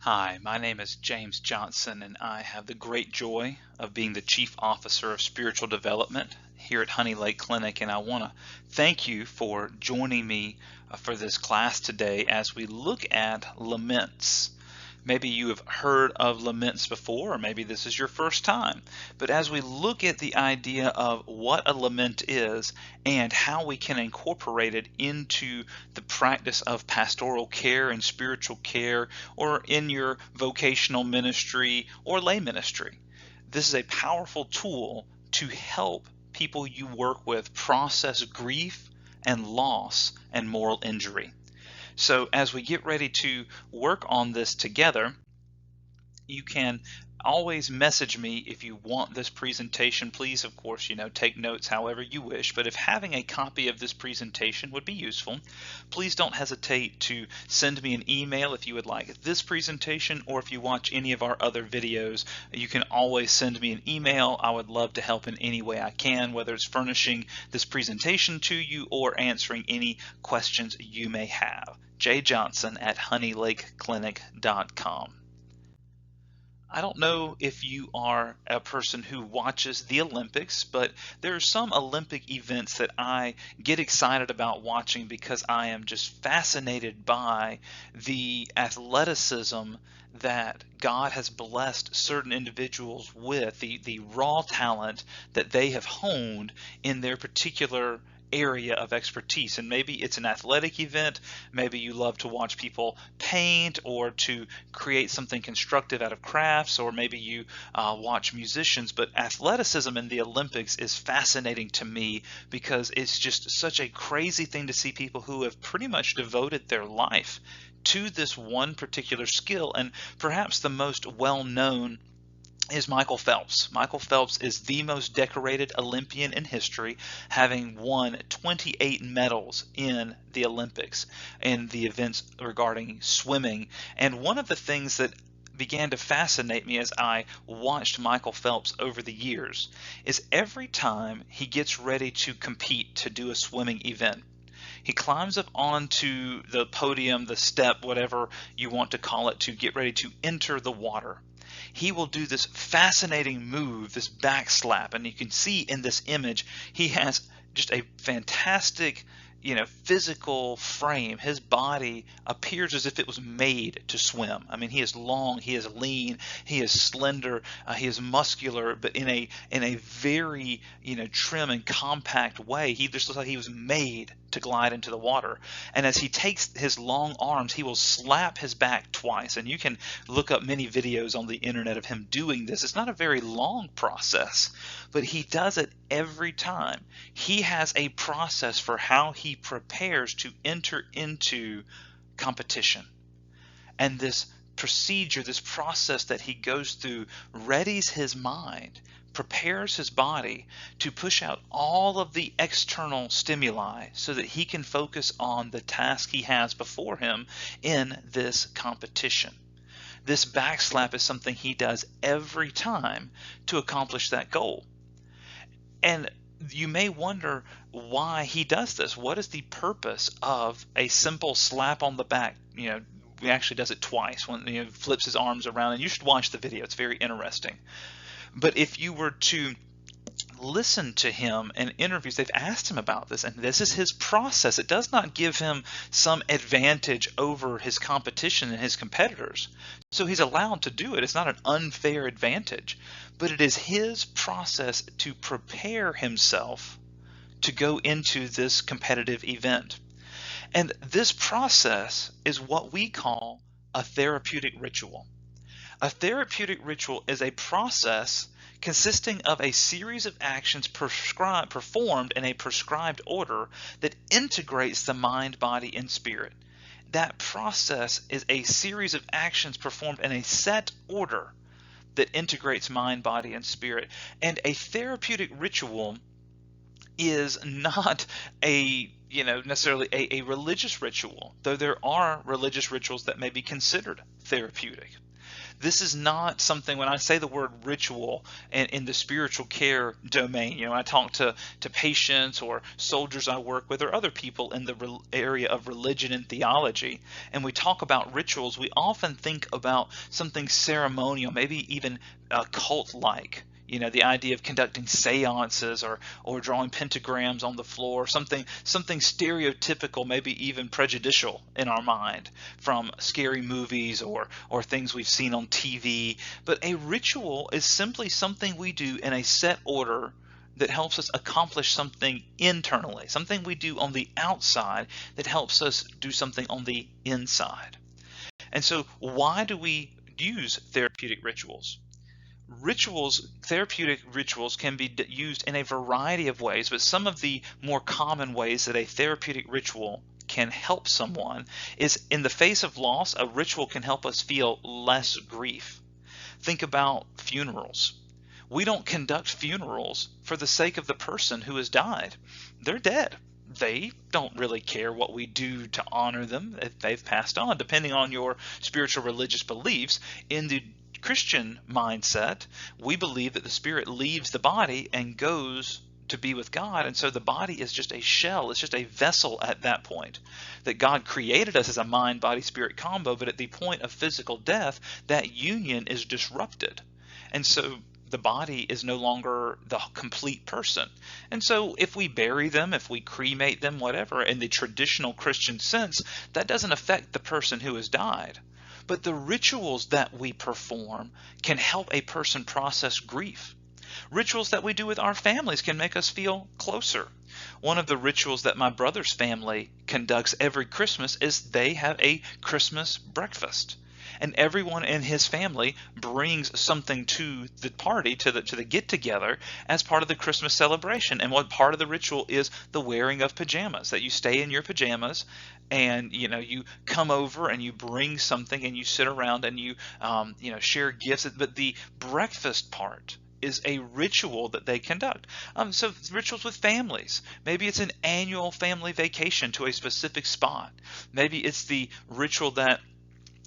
Hi, my name is James Johnson, and I have the great joy of being the Chief Officer of Spiritual Development here at Honey Lake Clinic. And I want to thank you for joining me for this class today as we look at laments. Maybe you have heard of laments before, or maybe this is your first time. But as we look at the idea of what a lament is and how we can incorporate it into the practice of pastoral care and spiritual care, or in your vocational ministry or lay ministry, this is a powerful tool to help people you work with process grief and loss and moral injury. So as we get ready to work on this together, you can always message me if you want this presentation. Please, of course, take notes however you wish, but if having a copy of this presentation would be useful, please don't hesitate to send me an email if you would like this presentation, or if you watch any of our other videos, you can always send me an email. I would love to help in any way I can, whether it's furnishing this presentation to you or answering any questions you may have. jjohnson@honeylakeclinic.com. I don't know if you are a person who watches the Olympics, but there are some Olympic events that I get excited about watching because I am just fascinated by the athleticism that God has blessed certain individuals with, the raw talent that they have honed in their particular area of expertise. And maybe it's an athletic event, maybe you love to watch people paint or to create something constructive out of crafts, or maybe you watch musicians. But athleticism in the Olympics is fascinating to me because it's just such a crazy thing to see people who have pretty much devoted their life to this one particular skill. And perhaps the most well-known is Michael Phelps. Michael Phelps is the most decorated Olympian in history, having won 28 medals in the Olympics in the events regarding swimming. And one of the things that began to fascinate me as I watched Michael Phelps over the years is every time he gets ready to compete, to do a swimming event, he climbs up onto the podium, the step, whatever you want to call it, to get ready to enter the water. He will do this fascinating move, this back slap, and you can see in this image he has just a fantastic physical frame. His body appears as if it was made to swim. I mean, he is long, he is lean, he is slender, he is muscular, but in a very trim and compact way. He just looks like he was made to glide into the water. And as he takes his long arms, he will slap his back twice. And you can look up many videos on the internet of him doing this. It's not a very long process, but he does it every time. He has a process for how he prepares to enter into competition. And this procedure, this process that he goes through, readies his mind, prepares his body to push out all of the external stimuli so that he can focus on the task he has before him in this competition. This backslap is something he does every time to accomplish that goal. And you may wonder why he does this. What is the purpose of a simple slap on the back? He actually does it twice when he flips his arms around, and you should watch the video. It's very interesting. But if you were to listen to him in interviews, they've asked him about this, and this is his process. It does not give him some advantage over his competition and his competitors. So he's allowed to do it. It's not an unfair advantage, but it is his process to prepare himself to go into this competitive event. And this process is what we call a therapeutic ritual. A therapeutic ritual is a process consisting of a series of actions performed in a prescribed order that integrates the mind, body, and spirit. That process is a series of actions performed in a set order that integrates mind, body, and spirit. And a therapeutic ritual is not necessarily a religious ritual, though there are religious rituals that may be considered therapeutic. This is not something, when I say the word ritual in the spiritual care domain, I talk to patients or soldiers I work with or other people in the area of religion and theology, and we talk about rituals, we often think about something ceremonial, maybe even cult-like. The idea of conducting seances or drawing pentagrams on the floor, something stereotypical, maybe even prejudicial in our mind from scary movies or things we've seen on TV. But a ritual is simply something we do in a set order that helps us accomplish something internally, something we do on the outside that helps us do something on the inside. And so why do we use therapeutic rituals? Therapeutic rituals can be used in a variety of ways, but some of the more common ways that a therapeutic ritual can help someone is in the face of loss, a ritual can help us feel less grief. Think about funerals. We don't conduct funerals for the sake of the person who has died. They're dead. They don't really care what we do to honor them if they've passed on, depending on your spiritual religious beliefs. In the Christian mindset, we believe that the spirit leaves the body and goes to be with God, and so the body is just a shell, it's just a vessel at that point. That God created us as a mind, body, spirit combo, but at the point of physical death, that union is disrupted. And so the body is no longer the complete person. And so if we bury them, if we cremate them, whatever, in the traditional Christian sense, that doesn't affect the person who has died. But the rituals that we perform can help a person process grief. Rituals that we do with our families can make us feel closer. One of the rituals that my brother's family conducts every Christmas is they have a Christmas breakfast. And everyone in his family brings something to the party, to the get-together as part of the Christmas celebration. And what part of the ritual is the wearing of pajamas, that you stay in your pajamas and you come over and you bring something and you sit around and you share gifts. But the breakfast part is a ritual that they conduct. So rituals with families. Maybe it's an annual family vacation to a specific spot. Maybe it's the ritual that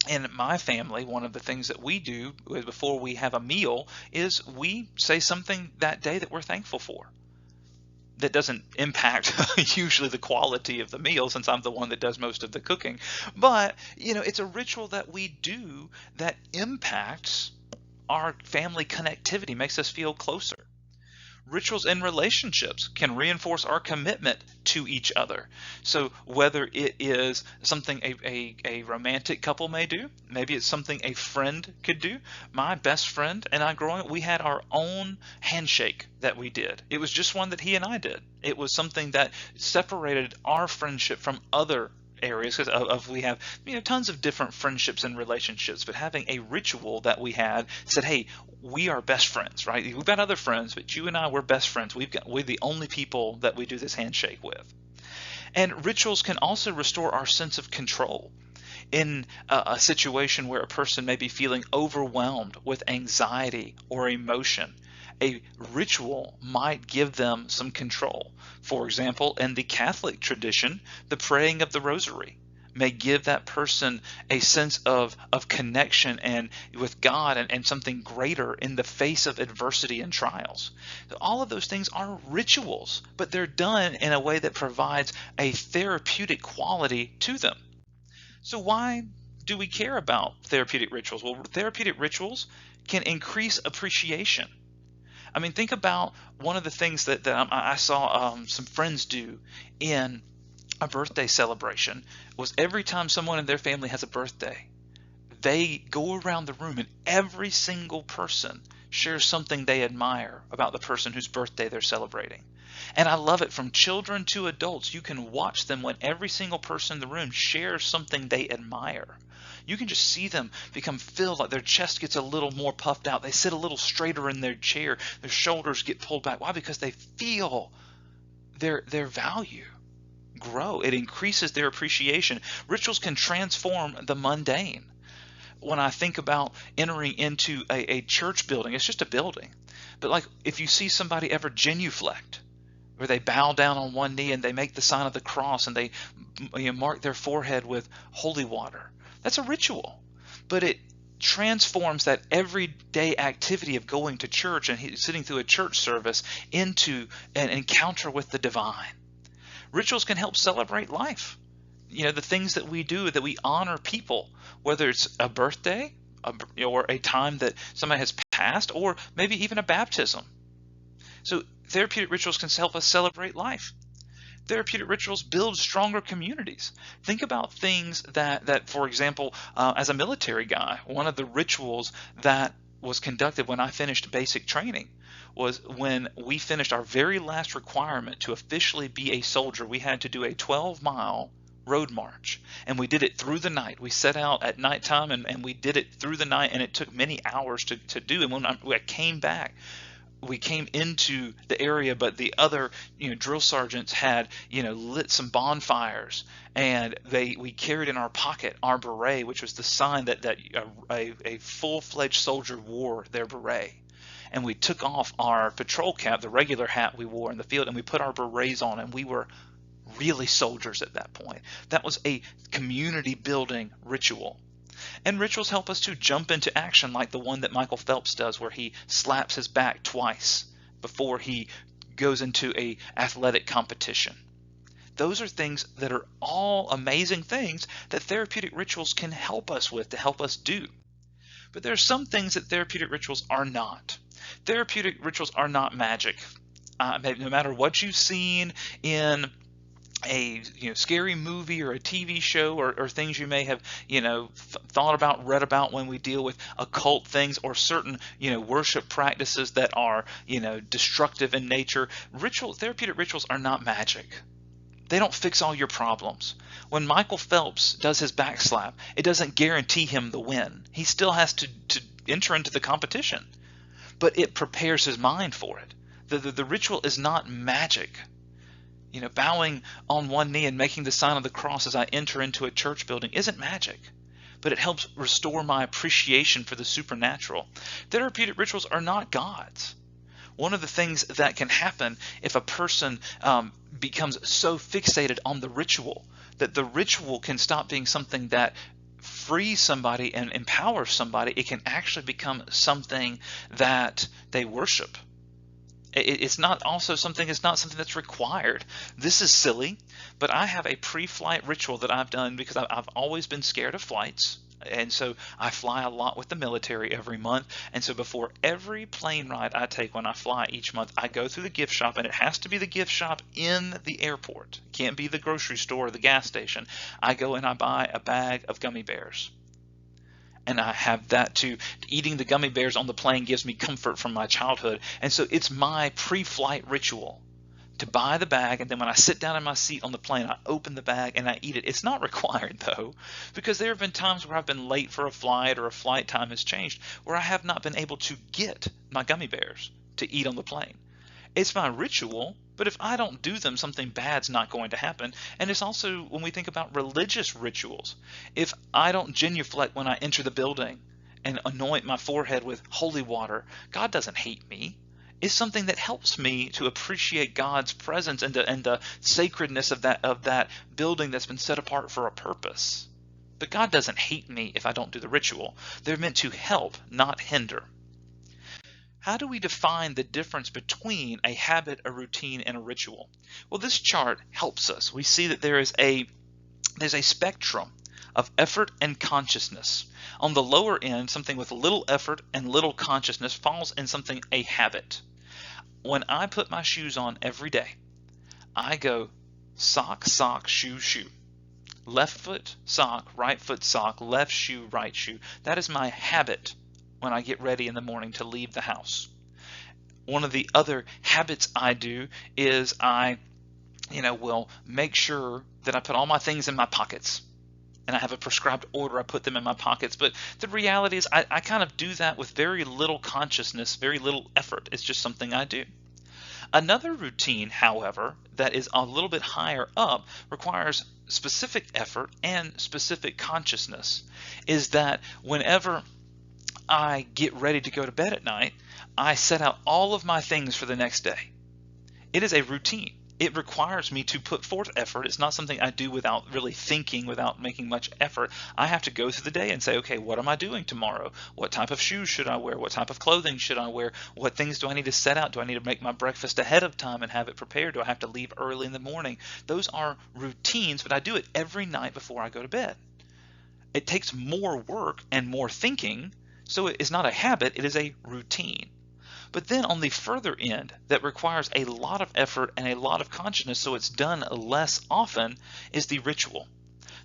in my family, one of the things that we do before we have a meal is we say something that day that we're thankful for. That doesn't impact usually the quality of the meal, since I'm the one that does most of the cooking. But, it's a ritual that we do that impacts our family connectivity, makes us feel closer. Rituals in relationships can reinforce our commitment to each other. So whether it is something a romantic couple may do, maybe it's something a friend could do. My best friend and I growing up, we had our own handshake that we did. It was just one that he and I did. It was something that separated our friendship from other areas, because we have tons of different friendships and relationships, but having a ritual that we had said, hey, we are best friends, right? We've got other friends, but you and I, we're best friends. We're the only people that we do this handshake with. And rituals can also restore our sense of control. In a situation where a person may be feeling overwhelmed with anxiety or emotion, a ritual might give them some control. For example, in the Catholic tradition, the praying of the rosary may give that person a sense of connection and with God and something greater in the face of adversity and trials. All of those things are rituals, but they're done in a way that provides a therapeutic quality to them. So why do we care about therapeutic rituals? Well, therapeutic rituals can increase appreciation. I mean, think about one of the things that I saw some friends do in a birthday celebration was every time someone in their family has a birthday, they go around the room and every single person shares something they admire about the person whose birthday they're celebrating. And I love it, from children to adults. You can watch them when every single person in the room shares something they admire. You can just see them become filled, like their chest gets a little more puffed out. They sit a little straighter in their chair. Their shoulders get pulled back. Why? Because they feel their value grow. It increases their appreciation. Rituals can transform the mundane. When I think about entering into a church building, it's just a building. But like if you see somebody ever genuflect, where they bow down on one knee and they make the sign of the cross and they mark their forehead with holy water. That's a ritual, but it transforms that everyday activity of going to church and sitting through a church service into an encounter with the divine. Rituals can help celebrate life. The things that we do, that we honor people, whether it's a birthday or a time that somebody has passed, or maybe even a baptism. So therapeutic rituals can help us celebrate life. Therapeutic rituals build stronger communities. Think about things that for example, as a military guy, one of the rituals that was conducted when I finished basic training was when we finished our very last requirement to officially be a soldier. We had to do a 12-mile road march, and we did it through the night. We set out at nighttime, and we did it through the night, and it took many hours to do. And when I came back, we came into the area, but the other drill sergeants had lit some bonfires, and we carried in our pocket our beret, which was the sign that a full-fledged soldier wore their beret. And we took off our patrol cap, the regular hat we wore in the field, and we put our berets on, and we were really soldiers at that point. That was a community building ritual. And rituals help us to jump into action, like the one that Michael Phelps does, where he slaps his back twice before he goes into a athletic competition. Those are things that are all amazing things that therapeutic rituals can help us with, to help us do. But there are some things that therapeutic rituals are not. Therapeutic rituals are not magic. No matter what you've seen in a scary movie or a TV show, or things you may have thought about, read about when we deal with occult things, or certain worship practices that are destructive in nature. Therapeutic rituals are not magic. They don't fix all your problems. When Michael Phelps does his back slap, it doesn't guarantee him the win. He still has to enter into the competition, but it prepares his mind for it. The ritual is not magic. Bowing on one knee and making the sign of the cross as I enter into a church building isn't magic, but it helps restore my appreciation for the supernatural. Therapeutic rituals are not gods. One of the things that can happen if a person becomes so fixated on the ritual that the ritual can stop being something that frees somebody and empowers somebody, it can actually become something that they worship. It's not something that's required. This is silly, but I have a pre-flight ritual that I've done because I've always been scared of flights. And so I fly a lot with the military every month. And so before every plane ride I take when I fly each month, I go through the gift shop, and it has to be the gift shop in the airport. It can't be the grocery store or the gas station. I go and I buy a bag of gummy bears. And I have that too. Eating the gummy bears on the plane gives me comfort from my childhood. And so it's my pre-flight ritual to buy the bag, and then when I sit down in my seat on the plane, I open the bag and I eat it. It's not required though, because there have been times where I've been late for a flight, or a flight time has changed, where I have not been able to get my gummy bears to eat on the plane. It's my ritual, but if I don't do them, something bad's not going to happen. And it's also when we think about religious rituals. If I don't genuflect when I enter the building and anoint my forehead with holy water, God doesn't hate me. It's something that helps me to appreciate God's presence and the sacredness of that building that's been set apart for a purpose. But God doesn't hate me if I don't do the ritual. They're meant to help, not hinder. How do we define the difference between a habit, a routine, and a ritual? Well, this chart helps us. We see that there's a spectrum of effort and consciousness. On the lower end, something with little effort and little consciousness falls in a habit. When I put my shoes on every day, I go sock, sock, shoe, shoe. Left foot, sock, right foot, sock, left shoe, right shoe. That is my habit when I get ready in the morning to leave the house. One of the other habits I do is I will make sure that I put all my things in my pockets. And I have a prescribed order. I put them in my pockets. But the reality is I kind of do that with very little consciousness, very little effort. It's just something I do. Another routine, however, that is a little bit higher up, requires specific effort and specific consciousness, is that whenever I get ready to go to bed at night, I set out all of my things for the next day. It is a routine. it requires me to put forth effort. It's not something I do without really thinking, without making much effort. I have to go through the day and say, okay, what am I doing tomorrow? What type of shoes should I wear? What type of clothing should I wear? What things do I need to set out? Do I need to make my breakfast ahead of time and have it prepared? Do I have to leave early in the morning? Those are routines, but I do it every night before I go to bed. It takes more work and more thinking, so it is not a habit, it is a routine. But then on the further end, that requires a lot of effort and a lot of consciousness, so it's done less often, is the ritual.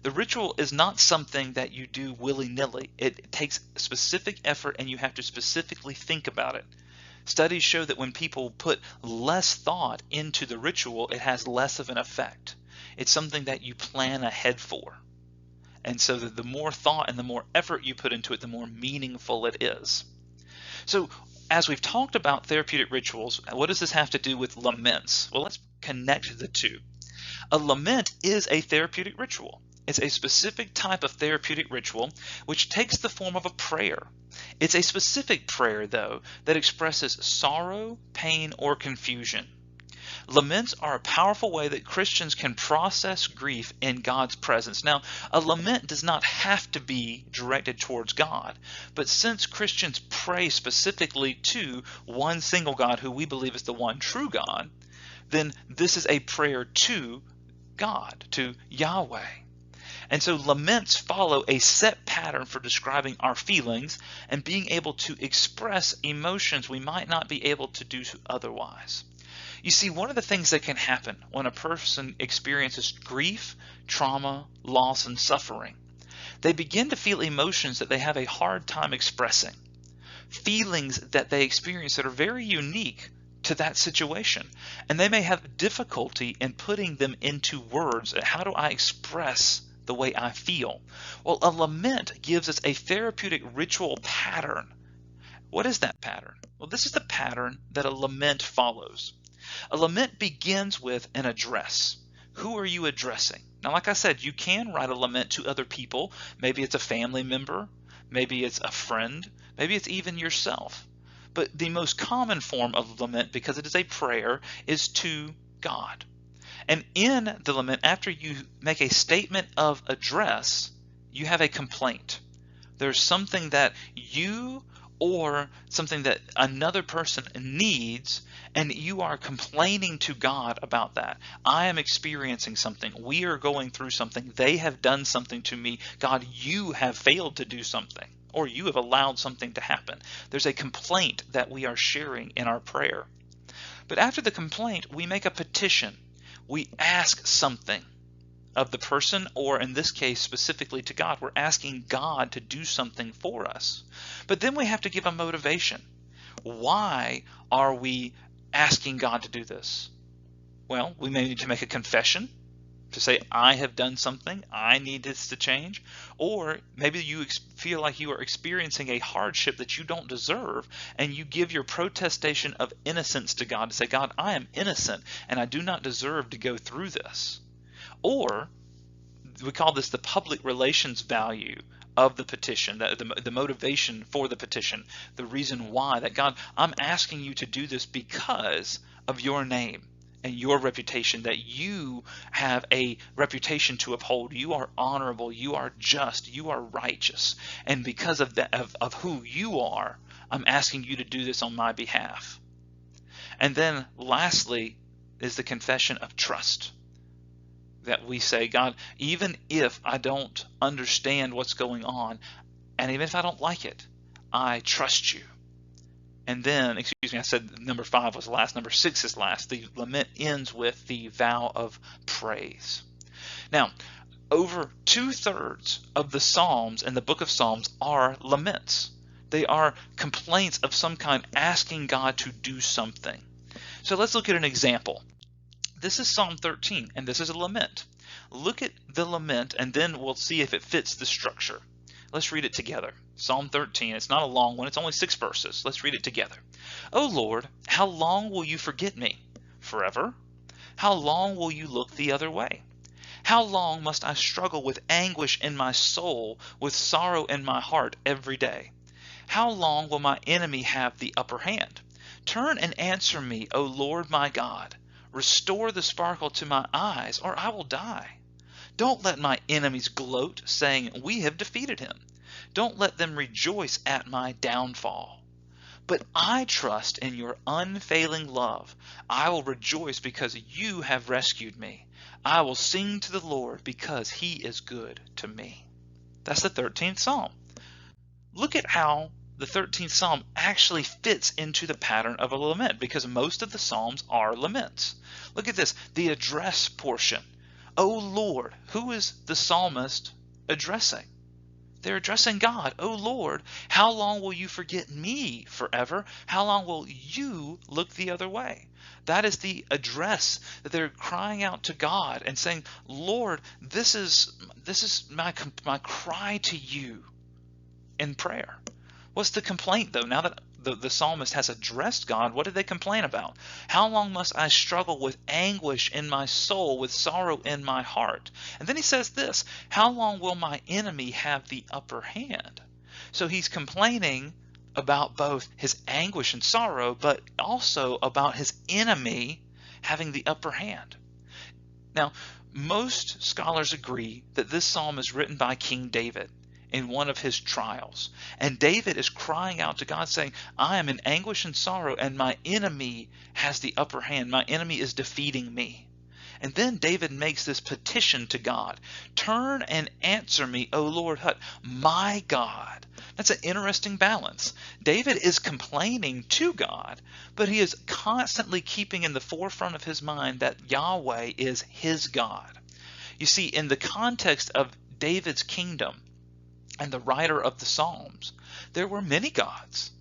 The ritual is not something that you do willy-nilly. It takes specific effort and you have to specifically think about it. Studies show that when people put less thought into the ritual, it has less of an effect. It's something that you plan ahead for. And so the more thought and the more effort you put into it, the more meaningful it is. So as we've talked about therapeutic rituals, what does this have to do with laments? Well, let's connect the two. A lament is a therapeutic ritual. It's a specific type of therapeutic ritual which takes the form of a prayer. It's a specific prayer, though, that expresses sorrow, pain, or confusion. Laments are a powerful way that Christians can process grief in God's presence. Now, a lament does not have to be directed towards God, but since Christians pray specifically to one single God who we believe is the one true God, then this is a prayer to God, to Yahweh. And so laments follow a set pattern for describing our feelings and being able to express emotions we might not be able to do otherwise. You see, one of the things that can happen when a person experiences grief, trauma, loss, and suffering, they begin to feel emotions that they have a hard time expressing, feelings that they experience that are very unique to that situation, and they may have difficulty in putting them into words. How do I express the way I feel? Well, a lament gives us a therapeutic ritual pattern. What is that pattern? Well, this is the pattern that a lament follows. A lament begins with an address. Who are you addressing? Now, like I said, you can write a lament to other people. Maybe it's a family member. Maybe it's a friend. Maybe it's even yourself. But the most common form of lament, because it is a prayer, is to God. And in the lament, after you make a statement of address, you have a complaint. There's something that you or something that another person needs, and you are complaining to God about that. I am experiencing something. We are going through something. They have done something to me. God, you have failed to do something, or you have allowed something to happen. There's a complaint that we are sharing in our prayer. But after the complaint, we make a petition. We ask something of the person, or in this case specifically to God. We're asking God to do something for us. But then we have to give a motivation. Why are we asking God to do this? Well, we may need to make a confession to say, I have done something, I need this to change. Or maybe you feel like you are experiencing a hardship that you don't deserve, and you give your protestation of innocence to God to say, God, I am innocent and I do not deserve to go through this. Or we call this the public relations value of the petition, the motivation for the petition, the reason why, that God, I'm asking you to do this because of your name and your reputation, that you have a reputation to uphold. You are honorable, you are just, you are righteous. And because of that, of who you are, I'm asking you to do this on my behalf. And then lastly is the confession of trust. That we say, God, even if I don't understand what's going on, and even if I don't like it, I trust you. And then, excuse me, I said number 5 was last, number 6 is last. The lament ends with the vow of praise. Now, over 2/3 of the Psalms and the book of Psalms are laments. They are complaints of some kind, asking God to do something. So let's look at an example. This is Psalm 13, and this is a lament. Look at the lament, and then we'll see if it fits the structure. Let's read it together. Psalm 13, it's not a long one, it's only 6 verses. Let's read it together. O Lord, how long will you forget me? Forever? How long will you look the other way? How long must I struggle with anguish in my soul, with sorrow in my heart every day? How long will my enemy have the upper hand? Turn and answer me, O Lord my God. Restore the sparkle to my eyes, or I will die. Don't let my enemies gloat, saying, we have defeated him. Don't let them rejoice at my downfall. But I trust in your unfailing love. I will rejoice because you have rescued me. I will sing to the Lord because he is good to me. That's the 13th Psalm. Look at how the 13th Psalm actually fits into the pattern of a lament, because most of the Psalms are laments. Look at this, the address portion. O Lord, who is the psalmist addressing? They're addressing God. O Lord, how long will you forget me forever? How long will you look the other way? That is the address that they're crying out to God and saying, Lord, this is my cry to you in prayer. What's the complaint, though? Now that the psalmist has addressed God, what did they complain about? How long must I struggle with anguish in my soul, with sorrow in my heart? And then he says this, how long will my enemy have the upper hand? So he's complaining about both his anguish and sorrow, but also about his enemy having the upper hand. Now, most scholars agree that this psalm is written by King David in one of his trials. And David is crying out to God saying, I am in anguish and sorrow, and my enemy has the upper hand. My enemy is defeating me. And then David makes this petition to God. Turn and answer me, O Lord, my God. That's an interesting balance. David is complaining to God, but he is constantly keeping in the forefront of his mind that Yahweh is his God. You see, in the context of David's kingdom, and the writer of the Psalms, there were many gods.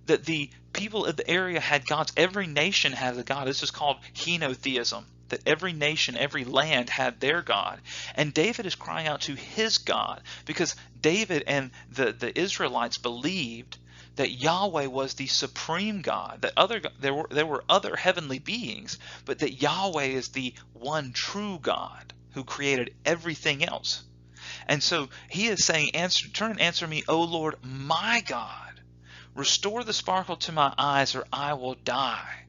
That the people of the area had gods. Every nation had a god. This is called henotheism. That every nation, every land had their god. And David is crying out to his God, because David and the Israelites believed that Yahweh was the supreme God. That there were other heavenly beings, but that Yahweh is the one true God who created everything else. And so he is saying, turn and answer me, O Lord, my God. Restore the sparkle to my eyes, or I will die.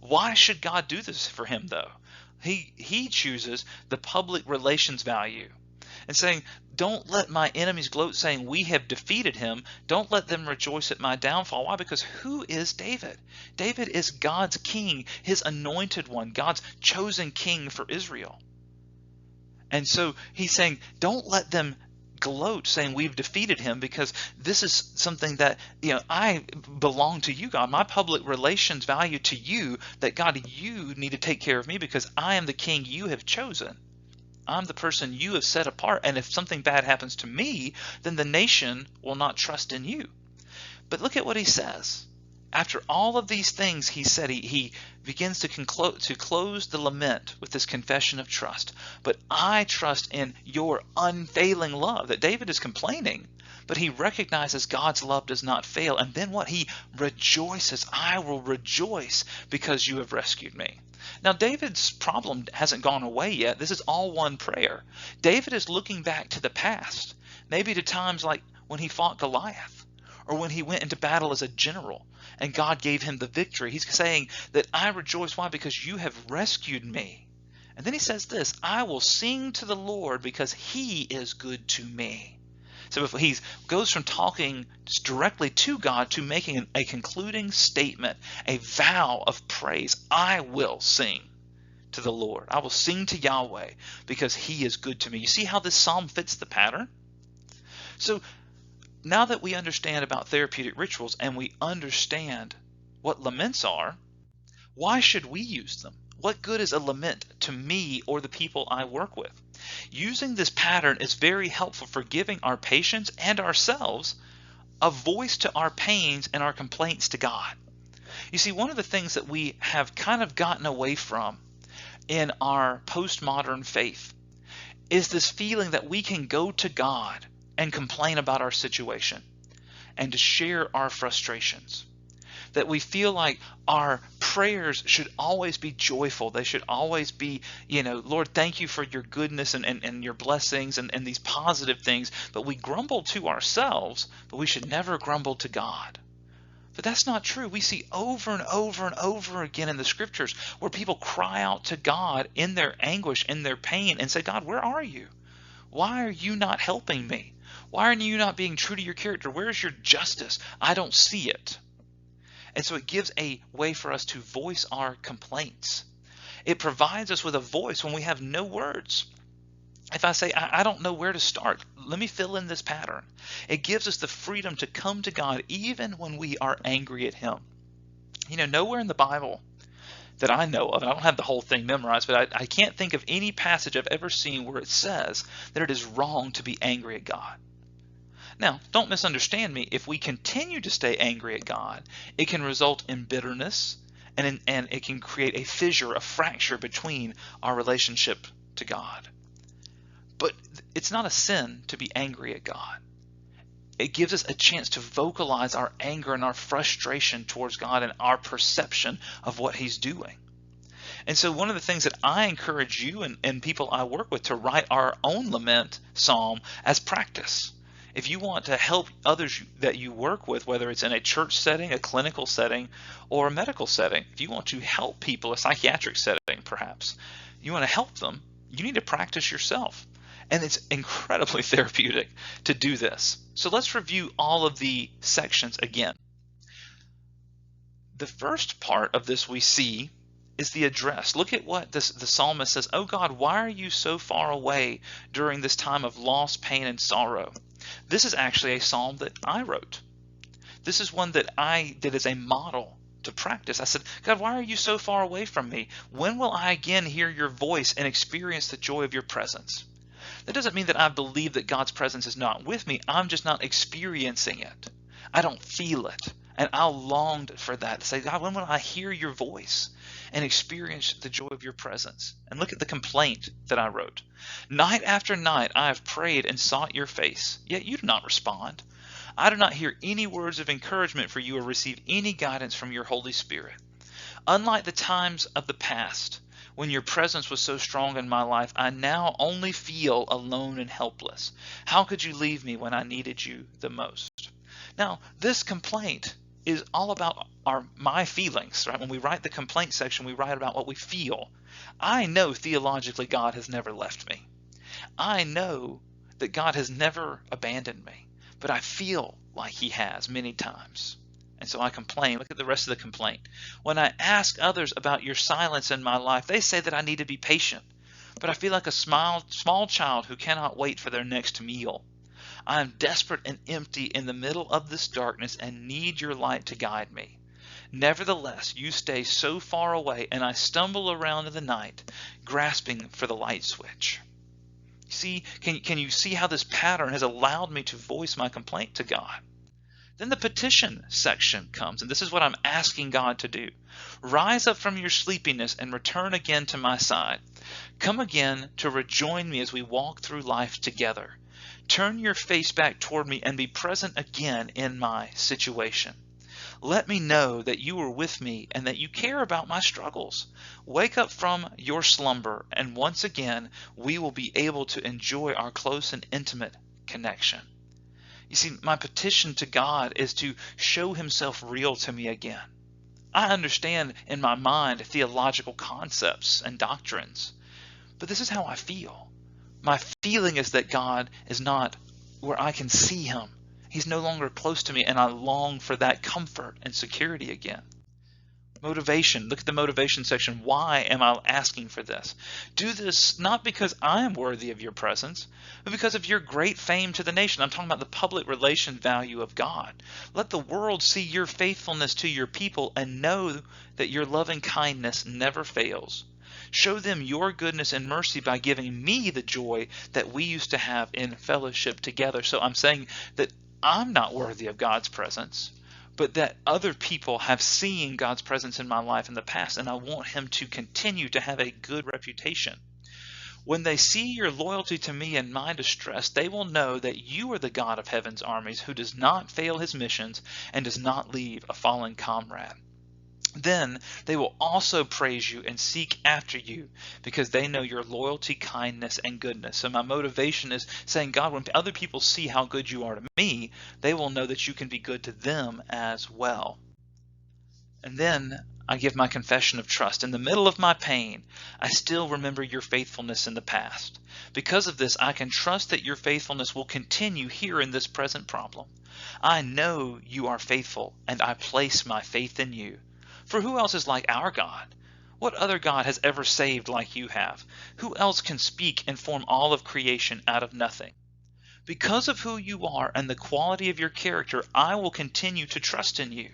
Why should God do this for him, though? He chooses the public relations value and saying, don't let my enemies gloat, saying, we have defeated him. Don't let them rejoice at my downfall. Why? Because who is David? David is God's king, his anointed one, God's chosen king for Israel. And so he's saying, don't let them gloat, saying we've defeated him, because this is something that, I belong to you, God. My public relations value to you, that God, you need to take care of me because I am the king you have chosen. I'm the person you have set apart. And if something bad happens to me, then the nation will not trust in you. But look at what he says. After all of these things, he said, he begins to close the lament with this confession of trust. But I trust in your unfailing love. That David is complaining, but he recognizes God's love does not fail. And then what? He rejoices. I will rejoice because you have rescued me. Now, David's problem hasn't gone away yet. This is all one prayer. David is looking back to the past, maybe to times like when he fought Goliath, or when he went into battle as a general and God gave him the victory. He's saying that I rejoice. Why? Because you have rescued me. And then he says this, I will sing to the Lord because he is good to me. So if he goes from talking directly to God to making a concluding statement, a vow of praise, I will sing to the Lord. I will sing to Yahweh because he is good to me. You see how this psalm fits the pattern? So now that we understand about therapeutic rituals and we understand what laments are, why should we use them? What good is a lament to me or the people I work with? Using this pattern is very helpful for giving our patients and ourselves a voice to our pains and our complaints to God. You see, one of the things that we have kind of gotten away from in our postmodern faith is this feeling that we can go to God and complain about our situation and to share our frustrations. That we feel like our prayers should always be joyful. They should always be, Lord, thank you for your goodness and your blessings and these positive things. But we grumble to ourselves, but we should never grumble to God. But that's not true. We see over and over and over again in the scriptures where people cry out to God in their anguish, in their pain, and say, God, where are you? Why are you not helping me? Why are you not being true to your character? Where's your justice? I don't see it. And so it gives a way for us to voice our complaints. It provides us with a voice when we have no words. If I say, I don't know where to start, let me fill in this pattern. It gives us the freedom to come to God even when we are angry at Him. You know, nowhere in the Bible that I know of, and I don't have the whole thing memorized, but I can't think of any passage I've ever seen where it says that it is wrong to be angry at God. Now, don't misunderstand me. If we continue to stay angry at God, it can result in bitterness, and it can create a fissure, a fracture between our relationship to God. But it's not a sin to be angry at God. It gives us a chance to vocalize our anger and our frustration towards God and our perception of what He's doing. And so one of the things that I encourage you and people I work with to write our own lament psalm as practice. If you want to help others that you work with, whether it's in a church setting, a clinical setting, or a medical setting, if you want to help people, a psychiatric setting perhaps, you want to help them, you need to practice yourself. And it's incredibly therapeutic to do this. So let's review all of the sections again. The first part of this we see is the address. Look at what the psalmist says. Oh God, why are you so far away during this time of loss, pain, and sorrow? This is actually a psalm that I wrote. This is one that I did as a model to practice. I said, God, why are you so far away from me? When will I again hear your voice and experience the joy of your presence? That doesn't mean that I believe that God's presence is not with me. I'm just not experiencing it. I don't feel it. And I longed for that. To say, God, when will I hear your voice and experience the joy of your presence? And look at the complaint that I wrote. Night after night I have prayed and sought your face, yet you do not respond. I do not hear any words of encouragement for you or receive any guidance from your Holy Spirit. Unlike the times of the past, when your presence was so strong in my life, I now only feel alone and helpless. How could you leave me when I needed you the most? Now, this complaint is all about my feelings, right? When we write the complaint section, we write about what we feel. I know theologically God has never left me. I know that God has never abandoned me, but I feel like He has many times. And so I complain. Look at the rest of the complaint. When I ask others about your silence in my life, they say that I need to be patient. But I feel like a small child who cannot wait for their next meal. I am desperate and empty in the middle of this darkness and need your light to guide me. Nevertheless, you stay so far away, and I stumble around in the night, grasping for the light switch. See, can you see how this pattern has allowed me to voice my complaint to God? Then the petition section comes, and this is what I'm asking God to do. Rise up from your sleepiness and return again to my side. Come again to rejoin me as we walk through life together. Turn your face back toward me and be present again in my situation. Let me know that you are with me and that you care about my struggles. Wake up from your slumber, and once again we will be able to enjoy our close and intimate connection. You see, my petition to God is to show Himself real to me again. I understand in my mind theological concepts and doctrines, but this is how I feel. My feeling is that God is not where I can see Him. He's no longer close to me, and I long for that comfort and security again. Motivation. Look at the motivation section. Why am I asking for this? Do this not because I am worthy of your presence, but because of your great fame to the nation. I'm talking about the public relation value of God. Let the world see your faithfulness to your people and know that your loving kindness never fails. Show them your goodness and mercy by giving me the joy that we used to have in fellowship together. So I'm saying that I'm not worthy of God's presence, but that other people have seen God's presence in my life in the past, and I want Him to continue to have a good reputation. When they see your loyalty to me in my distress, they will know that you are the God of heaven's armies who does not fail His missions and does not leave a fallen comrade. Then they will also praise you and seek after you because they know your loyalty, kindness, and goodness. So my motivation is saying, God, when other people see how good you are to me, they will know that you can be good to them as well. And then I give my confession of trust. In the middle of my pain, I still remember your faithfulness in the past. Because of this, I can trust that your faithfulness will continue here in this present problem. I know you are faithful, and I place my faith in you. For who else is like our God? What other God has ever saved like you have? Who else can speak and form all of creation out of nothing? Because of who you are and the quality of your character, I will continue to trust in you.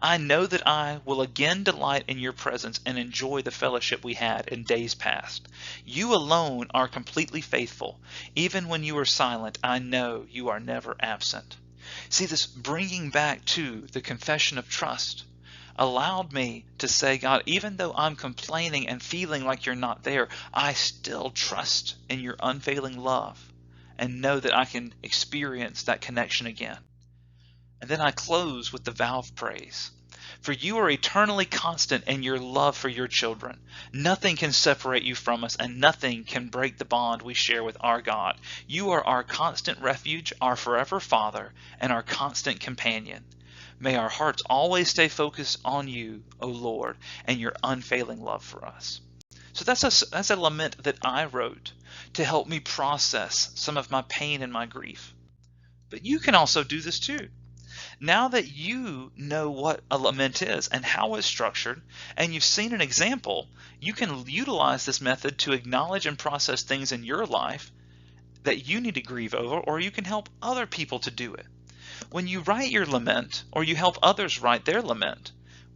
I know that I will again delight in your presence and enjoy the fellowship we had in days past. You alone are completely faithful. Even when you are silent, I know you are never absent. See, this bringing back to the confession of trust allowed me to say, God, even though I'm complaining and feeling like you're not there, I still trust in your unfailing love and know that I can experience that connection again. And then I close with the vow of praise. For you are eternally constant in your love for your children. Nothing can separate you from us, and nothing can break the bond we share with our God. You are our constant refuge, our forever Father, and our constant companion. May our hearts always stay focused on you, O Lord, and your unfailing love for us. So that's a lament that I wrote to help me process some of my pain and my grief. But you can also do this too. Now that you know what a lament is and how it's structured, and you've seen an example, you can utilize this method to acknowledge and process things in your life that you need to grieve over, or you can help other people to do it. When you write your lament, or you help others write their lament,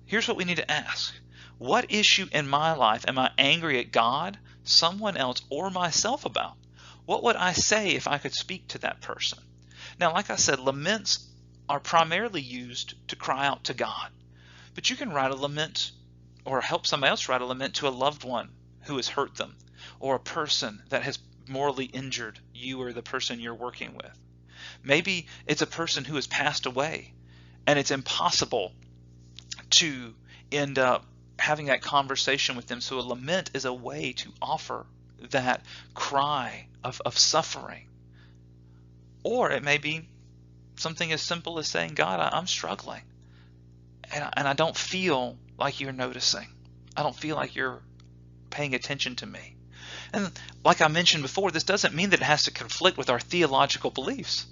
here's what we need to ask. What issue in my life am I angry at God, someone else, or myself about? What would I say if I could speak to that person? Now, like I said, laments are primarily used to cry out to God. But you can write a lament or help somebody else write a lament to a loved one who has hurt them, or a person that has morally injured you or the person you're working with. Maybe it's a person who has passed away and it's impossible to end up having that conversation with them. So a lament is a way to offer that cry of suffering. Or it may be something as simple as saying, God, I'm struggling, and I don't feel like you're noticing. I don't feel like you're paying attention to me. And like I mentioned before, this doesn't mean that it has to conflict with our theological beliefs.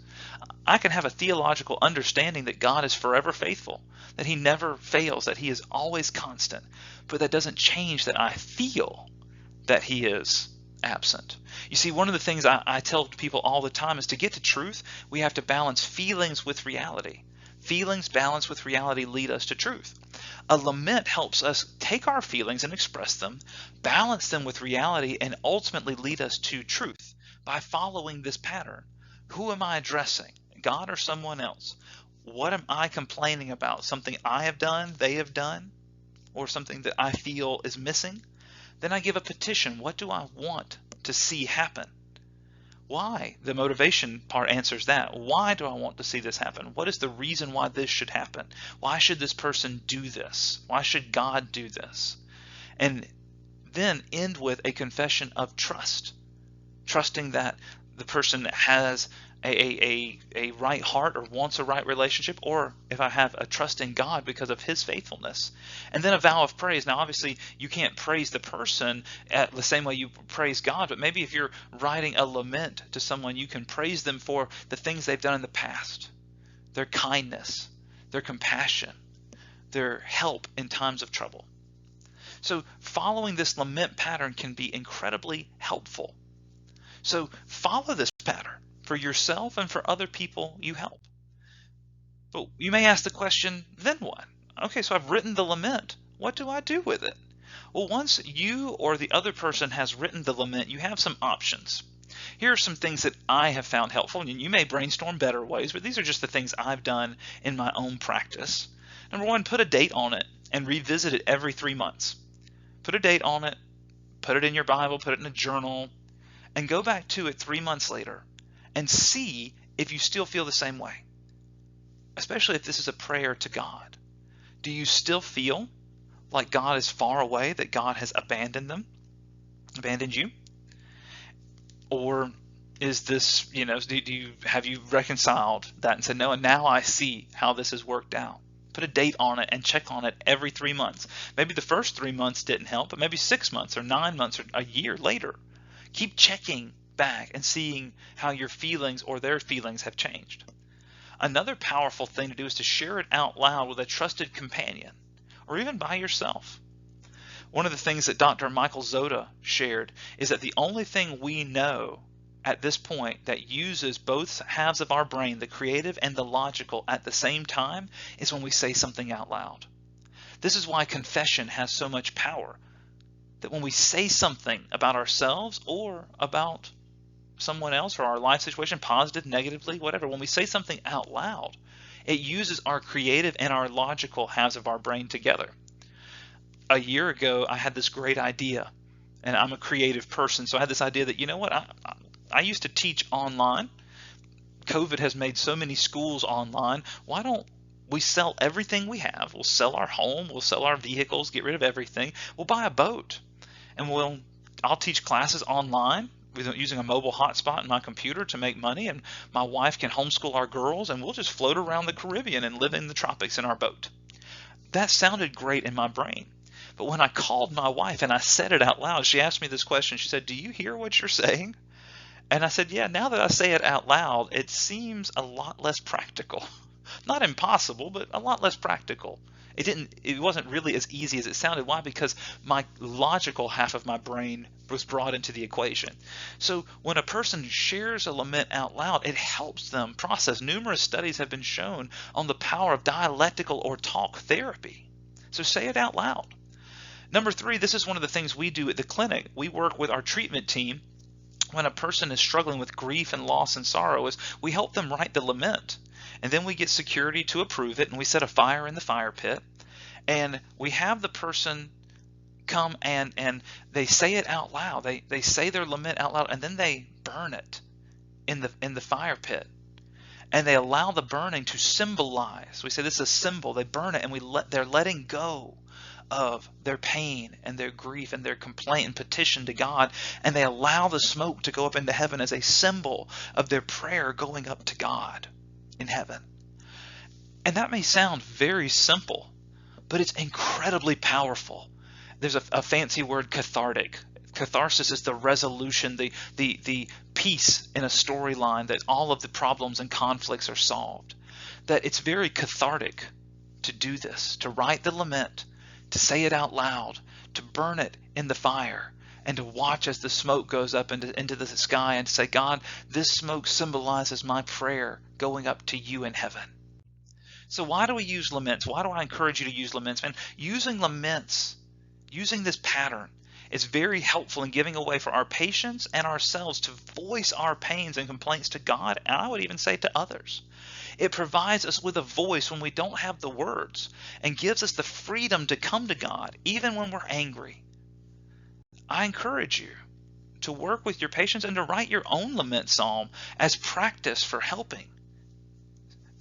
I can have a theological understanding that God is forever faithful, that he never fails, that he is always constant, but that doesn't change that I feel that he is absent. You see, one of the things I tell people all the time is to get to truth, we have to balance feelings with reality. Feelings balanced with reality lead us to truth. A lament helps us take our feelings and express them, balance them with reality, and ultimately lead us to truth by following this pattern. Who am I addressing? God or someone else? What am I complaining about? Something I have done, they have done, or something that I feel is missing? Then I give a petition. What do I want to see happen? Why? The motivation part answers that. Why do I want to see this happen? What is the reason why this should happen? Why should this person do this? Why should God do this? And then end with a confession of trust, trusting that the person has a right heart or wants a right relationship, or if I have a trust in God because of his faithfulness. And then a vow of praise. Now obviously you can't praise the person at the same way you praise God, but maybe if you're writing a lament to someone, you can praise them for the things they've done in the past, their kindness, their compassion, their help in times of trouble. So following this lament pattern can be incredibly helpful. So follow this pattern for yourself and for other people you help. But you may ask the question, then what? Okay, so I've written the lament. What do I do with it? Well, once you or the other person has written the lament, you have some options. Here are some things that I have found helpful, and you may brainstorm better ways, but these are just the things I've done in my own practice. Number one, put a date on it and revisit it every 3 months. Put a date on it, put it in your Bible, put it in a journal, and go back to it 3 months later and see if you still feel the same way, especially if this is a prayer to God. Do you still feel like God is far away, that God has abandoned you? Or is this, have you reconciled that and said, no, and now I see how this has worked out? Put a date on it and check on it every 3 months. Maybe the first 3 months didn't help, but maybe 6 months or 9 months or a year later. Keep checking back and seeing how your feelings or their feelings have changed. Another powerful thing to do is to share it out loud with a trusted companion or even by yourself. One of the things that Dr. Michael Zoda shared is that the only thing we know at this point that uses both halves of our brain, the creative and the logical, at the same time is when we say something out loud. This is why confession has so much power. That when we say something about ourselves or about someone else or our life situation, positive, negatively, whatever, when we say something out loud, it uses our creative and our logical halves of our brain together. A year ago, I had this great idea, and I'm a creative person, so I had this idea that, you know what, I used to teach online. COVID has made so many schools online. Why don't we sell everything we have? We'll sell our home, we'll sell our vehicles, get rid of everything. We'll buy a boat, and I'll teach classes online using a mobile hotspot in my computer to make money, and my wife can homeschool our girls, and we'll just float around the Caribbean and live in the tropics in our boat. That sounded great in my brain. But when I called my wife and I said it out loud, she asked me this question. She said, "Do you hear what you're saying?" And I said, "Yeah, now that I say it out loud, it seems a lot less practical." Not impossible, but a lot less practical. It wasn't really as easy as it sounded. Why? Because my logical half of my brain was brought into the equation. So when a person shares a lament out loud, it helps them process. Numerous studies have been shown on the power of dialectical or talk therapy. So say it out loud. Number 3, this is one of the things we do at the clinic. We work with our treatment team when a person is struggling with grief and loss and sorrow, is we help them write the lament. And then we get security to approve it, and we set a fire in the fire pit. And we have the person come and they say it out loud. They say their lament out loud, and then they burn it in the fire pit. And they allow the burning to symbolize. We say this is a symbol. They burn it, and they're letting go of their pain and their grief and their complaint and petition to God, and they allow the smoke to go up into heaven as a symbol of their prayer going up to God in heaven. And that may sound very simple, but it's incredibly powerful. There's a fancy word, cathartic. Catharsis is the resolution, the peace in a storyline that all of the problems and conflicts are solved. That it's very cathartic to do this, to write the lament, to say it out loud, to burn it in the fire, and to watch as the smoke goes up into the sky and to say, "God, this smoke symbolizes my prayer going up to you in heaven." So why do we use laments? Why do I encourage you to use laments? Man, using laments, using this pattern, is very helpful in giving a way for our patients and ourselves to voice our pains and complaints to God, and I would even say to others. It provides us with a voice when we don't have the words and gives us the freedom to come to God even when we're angry. I encourage you to work with your patients and to write your own lament psalm as practice for helping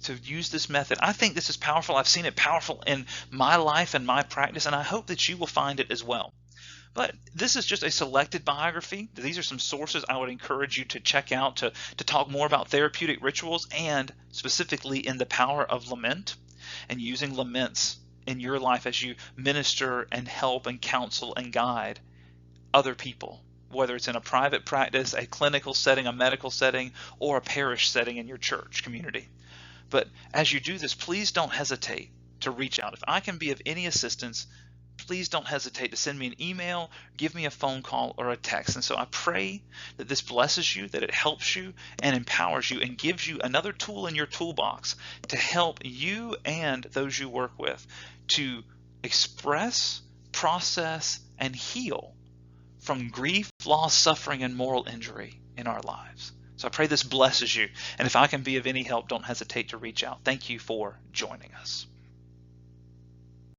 to use this method. I think this is powerful. I've seen it powerful in my life and my practice, and I hope that you will find it as well. But this is just a selected biography. These are some sources I would encourage you to check out to talk more about therapeutic rituals and specifically in the power of lament and using laments in your life as you minister and help and counsel and guide other people, whether it's in a private practice, a clinical setting, a medical setting, or a parish setting in your church community. But as you do this, please don't hesitate to reach out. If I can be of any assistance, please don't hesitate to send me an email, give me a phone call, or a text. And so I pray that this blesses you, that it helps you and empowers you and gives you another tool in your toolbox to help you and those you work with to express, process, and heal from grief, loss, suffering, and moral injury in our lives. So I pray this blesses you. And if I can be of any help, don't hesitate to reach out. Thank you for joining us.